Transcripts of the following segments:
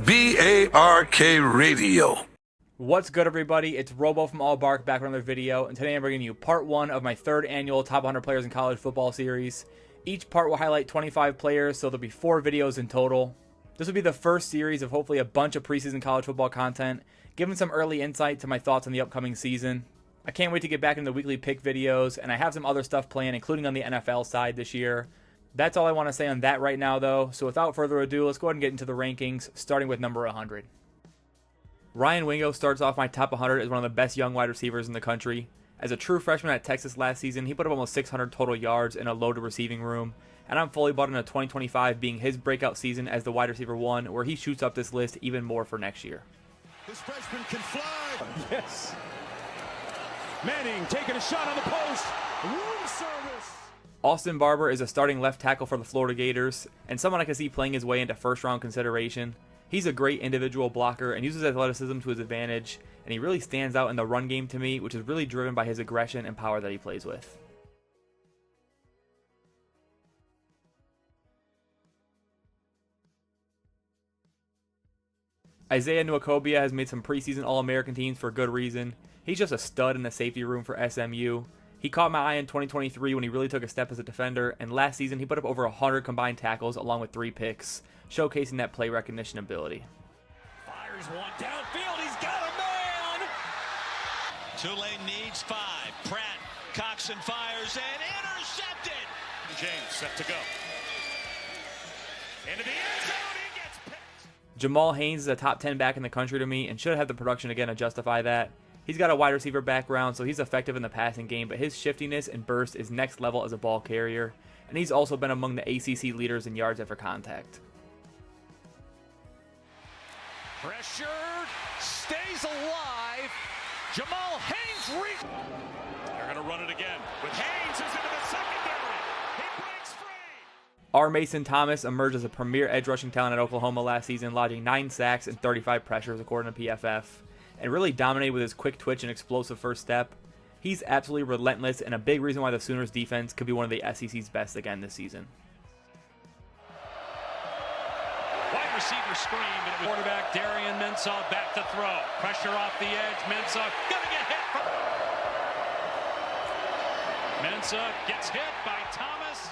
BARK Radio. What's good, everybody? It's Robo from All Bark back with another video, and today I'm bringing you part 1 of my third annual Top 100 Players in College Football series. Each part will highlight 25 players, so there'll be 4 videos in total. This will be the first series of hopefully a bunch of preseason college football content, giving some early insight to my thoughts on the upcoming season. I can't wait to get back into the weekly pick videos, and I have some other stuff planned, including on the NFL side this year. That's all I want to say on that right now, though, so without further ado, let's go ahead and get into the rankings, starting with number 100. Ryan Wingo starts off my top 100 as one of the best young wide receivers in the country. As a true freshman at Texas last season, he put up almost 600 total yards in a loaded receiving room, and I'm fully bought into 2025 being his breakout season as the wide receiver 1, where he shoots up this list even more for next year. This freshman can fly. Yes. Manning taking a shot on the post. Room service. Austin Barber is a starting left tackle for the Florida Gators, and someone I can see playing his way into first-round consideration. He's a great individual blocker and uses athleticism to his advantage, and he really stands out in the run game to me, which is really driven by his aggression and power that he plays with. Isaiah Nwokobia has made some preseason All-American teams for good reason. He's just a stud in the safety room for SMU. He caught my eye in 2023 when he really took a step as a defender, and last season he put up over 100 combined tackles along with 3 picks, showcasing that play recognition ability. Fires one downfield. He's got a man. Tulane needs 5. Pratt, Coxon fires and intercepted. James set to go. Into the end zone. He gets picked. Jamal Haynes is a top 10 back in the country to me and should have the production again to justify that. He's got a wide receiver background, so he's effective in the passing game, but his shiftiness and burst is next level as a ball carrier, and he's also been among the ACC leaders in yards after contact. Pressured. Stays alive. Jamal Haynes. They're going to run it again with Haynes who's into the secondary. He breaks free. R. Mason Thomas emerged as a premier edge rushing talent at Oklahoma last season, lodging 9 sacks and 35 pressures according to PFF, and really dominated with his quick twitch and explosive first step. He's absolutely relentless and a big reason why the Sooners defense could be one of the SEC's best again this season. Wide receiver screen, but it was quarterback Darian Mensah back to throw. Pressure off the edge. Mensah gonna get hit. Mensah gets hit by Thomas.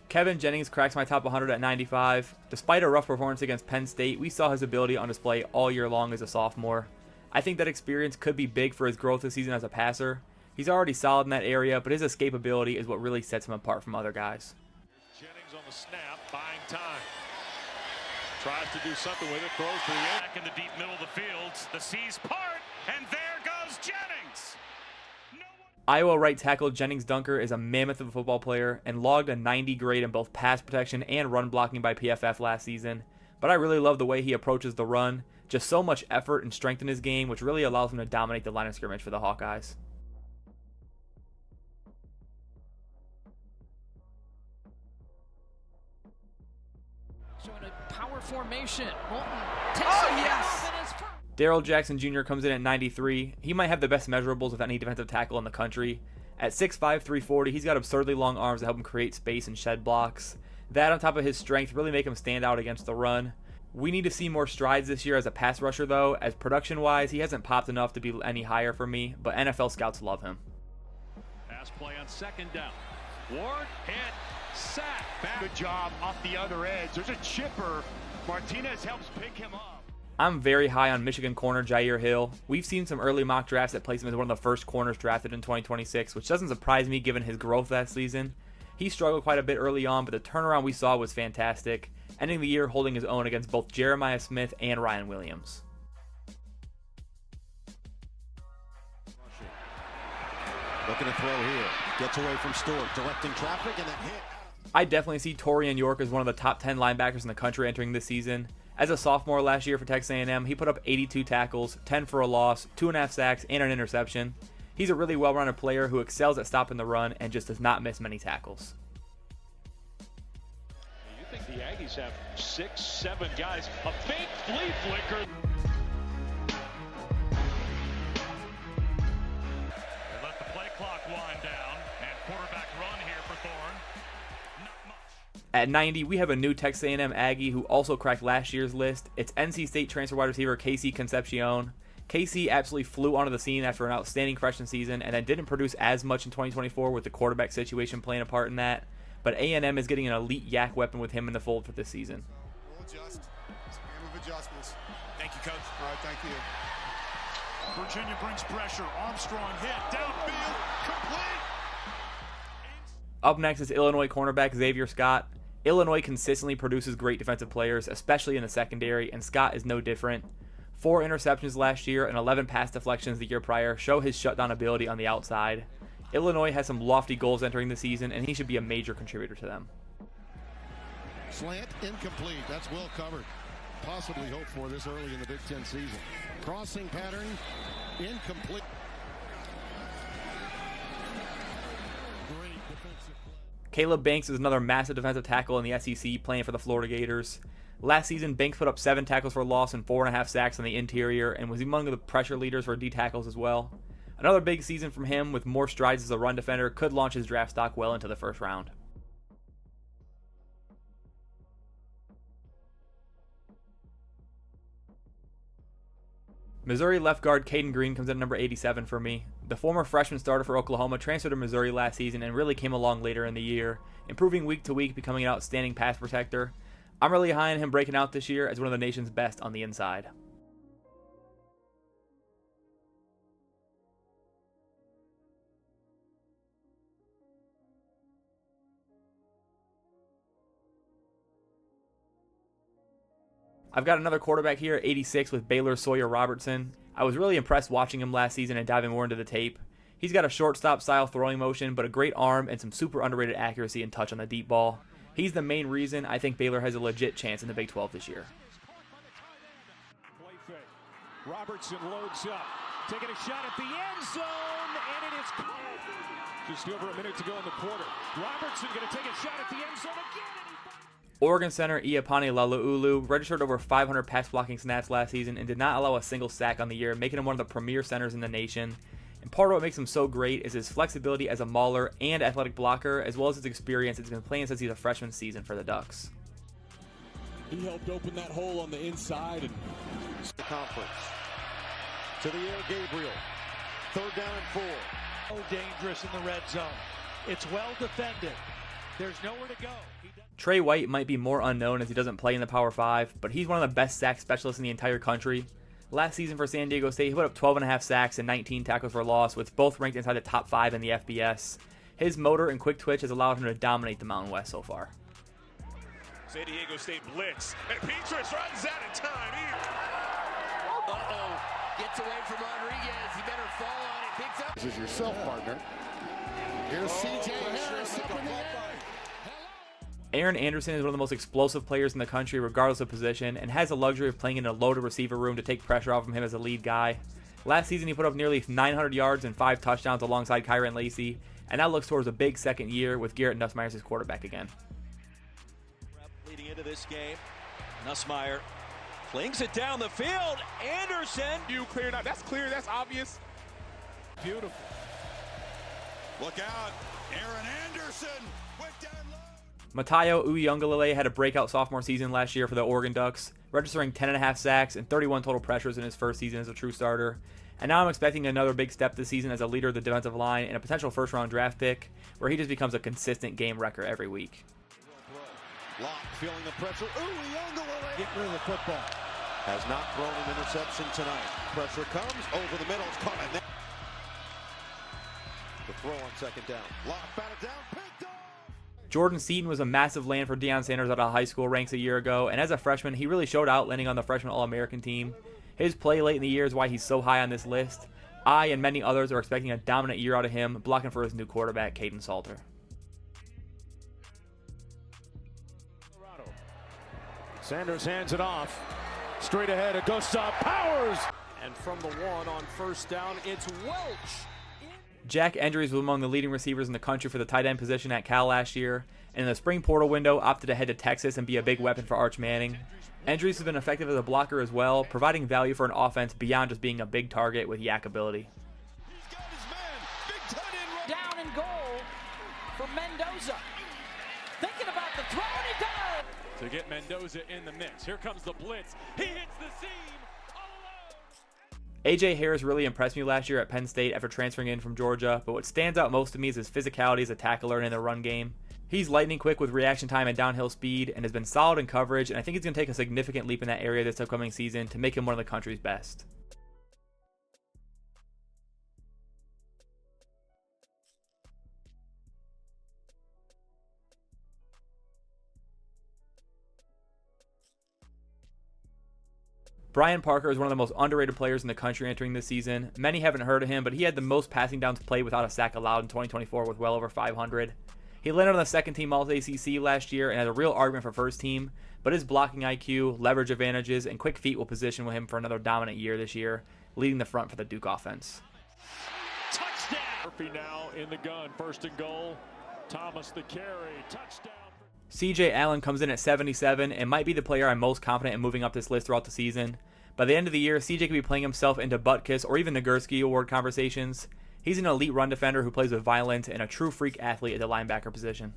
Kevin Jennings cracks my top 100 at 95. Despite a rough performance against Penn State, we saw his ability on display all year long as a sophomore. I think that experience could be big for his growth this season as a passer. He's already solid in that area, but his escapability is what really sets him apart from other guys. Jennings on the snap, buying time. Tries to do something with it, throws to the end. Back in the deep middle of the field. The C's part, and there goes Jennings. Iowa right tackle Jennings Dunker is a mammoth of a football player and logged a 90 grade in both pass protection and run blocking by PFF last season. But I really love the way he approaches the run. Just so much effort and strength in his game, which really allows him to dominate the line of scrimmage for the Hawkeyes. Showing a power formation. Bolton takes it yes. Darrell Jackson Jr. comes in at 93. He might have the best measurables of any defensive tackle in the country. At 6'5", 340, he's got absurdly long arms that help him create space and shed blocks. That on top of his strength really make him stand out against the run. We need to see more strides this year as a pass rusher though, as production-wise, he hasn't popped enough to be any higher for me, but NFL scouts love him. Pass play on second down. Ward hit, sack. Back. Good job off the other edge. There's a chipper. Martinez helps pick him up. I'm very high on Michigan corner Jair Hill. We've seen some early mock drafts that place him as one of the first corners drafted in 2026, which doesn't surprise me given his growth last season. He struggled quite a bit early on, but the turnaround we saw was fantastic, ending the year holding his own against both Jeremiah Smith and Ryan Williams. Looking to throw here. Gets away from Stewart, directing traffic, and then hit. I definitely see Torian York as one of the top 10 linebackers in the country entering this season. As a sophomore last year for Texas A&M, he put up 82 tackles, 10 for a loss, 2.5 sacks, and an interception. He's a really well-rounded player who excels at stopping the run and just does not miss many tackles. You think the Aggies have 6, 7 guys, a big flea flicker. They let the play clock wind down, and quarterback run here for Thorne. Not much. At 90, we have a new Texas A&M Aggie who also cracked last year's list. It's NC State transfer wide receiver Casey Concepcion. Casey absolutely flew onto the scene after an outstanding freshman season and then didn't produce as much in 2024 with the quarterback situation playing a part in that. But A&M is getting an elite yak weapon with him in the fold for this season. We'll adjust. It's a game of adjustments. Thank you, Coach. All right, thank you. Virginia brings pressure. Armstrong hit. Downfield. Complete. Up next is Illinois cornerback Xavier Scott. Illinois consistently produces great defensive players, especially in the secondary, and Scott is no different. 4 interceptions last year and 11 pass deflections the year prior show his shutdown ability on the outside. Illinois has some lofty goals entering the season, and he should be a major contributor to them. Slant incomplete. That's well covered. Possibly hoped for this early in the Big Ten season. Crossing pattern incomplete. Great defensive play. Caleb Banks is another massive defensive tackle in the SEC playing for the Florida Gators. Last season, Banks put up 7 tackles for loss and 4.5 sacks on the interior and was among the pressure leaders for D tackles as well. Another big season from him with more strides as a run defender could launch his draft stock well into the first round. Missouri left guard Caden Green comes in at number 87 for me. The former freshman starter for Oklahoma transferred to Missouri last season and really came along later in the year, improving week to week, becoming an outstanding pass protector. I'm really high on him breaking out this year as one of the nation's best on the inside. I've got another quarterback here, 86, with Baylor Sawyer Robertson. I was really impressed watching him last season and diving more into the tape. He's got a shortstop style throwing motion, but a great arm and some super underrated accuracy and touch on the deep ball. He's the main reason I think Baylor has a legit chance in the Big 12 this year. Play fake. Robertson loads up, taking a shot at the end zone, and it is caught. Just over a minute to go in the quarter. Robertson going to take a shot at the end zone again. Oregon center Iapani Laloulu registered over 500 pass blocking snaps last season and did not allow a single sack on the year, making him one of the premier centers in the nation. And part of what makes him so great is his flexibility as a mauler and athletic blocker, as well as his experience. He's been playing since he's a freshman season for the Ducks. He helped open that hole on the inside. And The conference. To the air, Gabriel. 3rd down and 4. So dangerous in the red zone. It's well defended. There's nowhere to go. Trey White might be more unknown as he doesn't play in the Power 5, but he's one of the best sack specialists in the entire country. Last season for San Diego State, he put up 12.5 sacks and 19 tackles for loss, with both ranked inside the top 5 in the FBS. His motor and quick twitch has allowed him to dominate the Mountain West so far. San Diego State blitz, and Petrus runs out of time. Uh-oh, gets away from Rodriguez. He better fall on it. Picks up. This is your self-partner. Here's C.J. Harris up in the air. Aaron Anderson is one of the most explosive players in the country regardless of position and has the luxury of playing in a loaded receiver room to take pressure off of him as a lead guy. Last season he put up nearly 900 yards and 5 touchdowns alongside Kyron Lacey, and now looks towards a big second year with Garrett Nussmeier as his quarterback again. Leading into this game, Nussmeier flings it down the field. Anderson. you cleared out. That's clear. That's obvious. Beautiful. Look out. Aaron Anderson went down low. Matayo Uyunglele had a breakout sophomore season last year for the Oregon Ducks, registering 10.5 sacks and 31 total pressures in his first season as a true starter. And now I'm expecting another big step this season as a leader of the defensive line and a potential first-round draft pick, where he just becomes a consistent game wrecker every week. Lock feeling the pressure. Uyunglele. Get rid of the football. Has not thrown an interception tonight. Pressure comes over the middle. It's caught in there. The throw on 2nd down. Lock batted down. Picked off. Jordan Seaton was a massive land for Deion Sanders out of high school ranks a year ago, and as a freshman, he really showed out landing on the freshman All-American team. His play late in the year is why he's so high on this list. I and many others are expecting a dominant year out of him, blocking for his new quarterback, Caden Salter. Sanders hands it off. Straight ahead, it goes to Powers. And from the 1 on 1st down, it's Welch. Jack Endries was among the leading receivers in the country for the tight end position at Cal last year, and in the spring portal window opted to head to Texas and be a big weapon for Arch Manning. Endries has been effective as a blocker as well, providing value for an offense beyond just being a big target with yak ability. He's got his man. Big tight end run. Down and goal for Mendoza. Thinking about the throw. to get Mendoza in the mix. Here comes the blitz. He hits the seam all alone. A.J. Harris really impressed me last year at Penn State after transferring in from Georgia, but what stands out most to me is his physicality as a tackler and in the run game. He's lightning quick with reaction time and downhill speed and has been solid in coverage, and I think he's going to take a significant leap in that area this upcoming season to make him one of the country's best. Brian Parker is one of the most underrated players in the country entering this season. Many haven't heard of him, but he had the most passing downs played without a sack allowed in 2024 with well over 500. He landed on the second team All-ACC last year and has a real argument for first team, but his blocking IQ, leverage advantages, and quick feet will position him for another dominant year this year, leading the front for the Duke offense. Touchdown! Murphy now in the gun, 1st and goal. Thomas the carry, touchdown. CJ Allen comes in at 77 and might be the player I'm most confident in moving up this list throughout the season. By the end of the year, CJ could be playing himself into Butkus or even Nagurski Award conversations. He's an elite run defender who plays with violence and a true freak athlete at the linebacker position.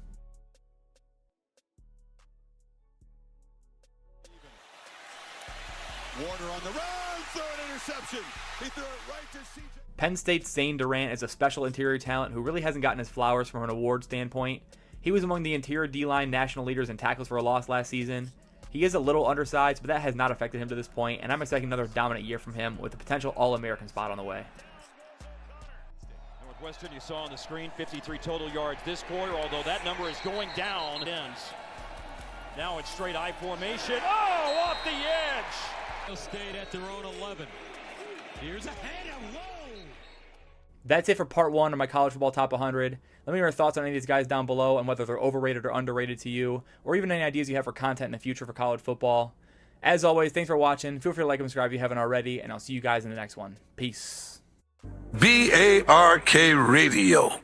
Warner on the run, throw an interception. He threw it right to CJ. Penn State's Zane Durant is a special interior talent who really hasn't gotten his flowers from an award standpoint. He was among the interior D-line national leaders in tackles for a loss last season. He is a little undersized, but that has not affected him to this point, and I'm expecting another dominant year from him with a potential All-American spot on the way. Northwestern, you saw on the screen, 53 total yards this quarter, although that number is going down. Now it's straight I formation. Oh, off the edge! They'll stay at their own 11. Here's a header. Whoa! That's it for part 1 of my college football top 100. Let me know your thoughts on any of these guys down below and whether they're overrated or underrated to you, or even any ideas you have for content in the future for college football. As always, thanks for watching. Feel free to like and subscribe if you haven't already, and I'll see you guys in the next one. Peace. BARK Radio.